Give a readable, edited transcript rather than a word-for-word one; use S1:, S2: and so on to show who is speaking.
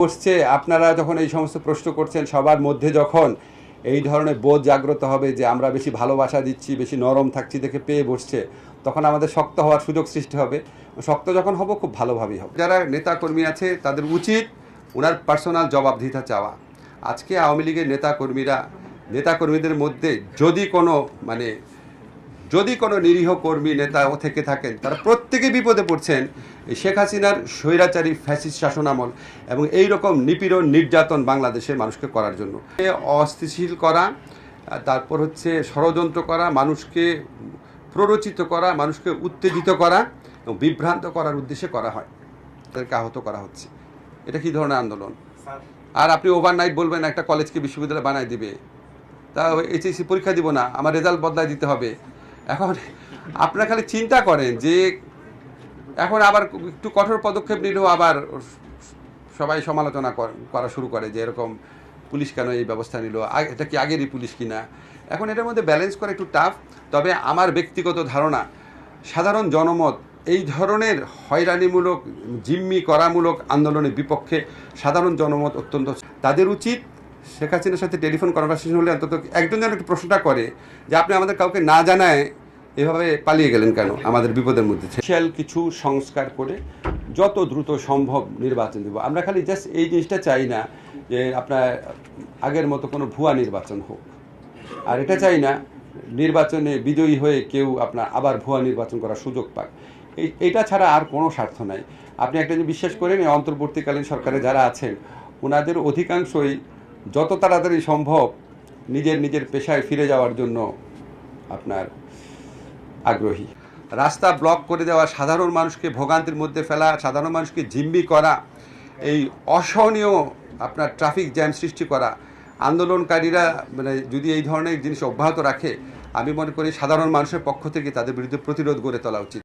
S1: বসছে, আপনারা যখন এই সমস্ত প্রশ্ন করছেন, সবার মধ্যে যখন এই ধরনের বোধ জাগ্রত হবে যে আমরা বেশি ভালোবাসা দিচ্ছি, বেশি নরম থাকছি দেখে পেয়ে বসছে, তখন আমাদের শক্ত হওয়ার সুযোগ সৃষ্টি হবে। শক্ত যখন হব, খুব ভালোভাবেই হবে। যারা নেতাকর্মী আছে তাদের উচিত ওনার পার্সোনাল জবাবদিহিতা চাওয়া। আজকে আওয়ামী লীগের নেতাকর্মীদের মধ্যে যদি কোনো নিরীহ কর্মী নেতা থেকে থাকেন, তারা প্রত্যেকে বিপদে পড়ছেন শেখ হাসিনার স্বৈরাচারী ফ্যাসিস্ট শাসনামল এবং এই রকম নিপীড়ন নির্যাতন বাংলাদেশের মানুষকে করার জন্য অস্থিতিশীল করা, তারপর হচ্ছে ষড়যন্ত্র করা, মানুষকে প্ররোচিত করা, মানুষকে উত্তেজিত করা এবং বিভ্রান্ত করার উদ্দেশ্যে করা হয়, তাদেরকে আহত করা হচ্ছে। এটা কী ধরনের আন্দোলন? আর আপনি ওভারনাইট বলবেন একটা কলেজকে বিশ্ববিদ্যালয় বানায় দিবে, তা এইচএসসি পরীক্ষা দিব না, আমার রেজাল্ট বদলায় দিতে হবে। এখন আপনারা খালি চিন্তা করেন যে এখন আবার একটু কঠোর পদক্ষেপ নিলেও আবার সবাই সমালোচনা করা শুরু করে যে এরকম পুলিশ কেন এই ব্যবস্থা নিল, এটা কি আগেরই পুলিশ কিনা। এখন এটার মধ্যে ব্যালেন্স করা একটু টাফ। তবে আমার ব্যক্তিগত ধারণা, সাধারণ জনমত এই ধরনের হয়রানিমূলক জিম্মি করামূলক আন্দোলনের বিপক্ষে সাধারণ জনমত অত্যন্ত। তাদের উচিত শেখ হাসিনার সাথে টেলিফোন কনভারসেশন হলে অন্তত একজন যেন একটু প্রশ্নটা করে যে আপনি আমাদের কাউকে না জানায় এভাবে পালিয়ে গেলেন কেন আমাদের বিপদের মধ্যে। স্পেশাল কিছু সংস্কার করে যত দ্রুত সম্ভব নির্বাচন দেব। আমরা খালি জাস্ট এই জিনিসটা চাই না যে আপনার আগের মতো কোনো ভুয়া নির্বাচন হোক, আর এটা চাই না নির্বাচনে বিজয়ী হয়ে কেউ আপনার আবার ভুয়া নির্বাচন করার সুযোগ পাক। এইটা ছাড়া আর কোনো স্বার্থ নাই। আপনি একটা যে বিশ্বাস করেন, এই অন্তর্বর্তীকালীন সরকারে যারা আছেন ওনাদের অধিকাংশই যত তাড়াতাড়ি সম্ভব নিজের পেশায় ফিরে যাওয়ার জন্য আপনার আগ্রহী। রাস্তা ব্লক করে দেওয়া, সাধারণ মানুষকে ভোগান্তির মধ্যে ফেলা, সাধারণ মানুষকে জিম্মি করা, এই অসহনীয় আপনার ট্রাফিক জ্যাম সৃষ্টি করা, আন্দোলনকারীরা যদি এই ধরনের জিনিস অব্যাহত রাখে, আমি মনে করি সাধারণ মানুষের পক্ষ থেকে তাদের বিরুদ্ধে প্রতিরোধ গড়ে তোলা উচিত।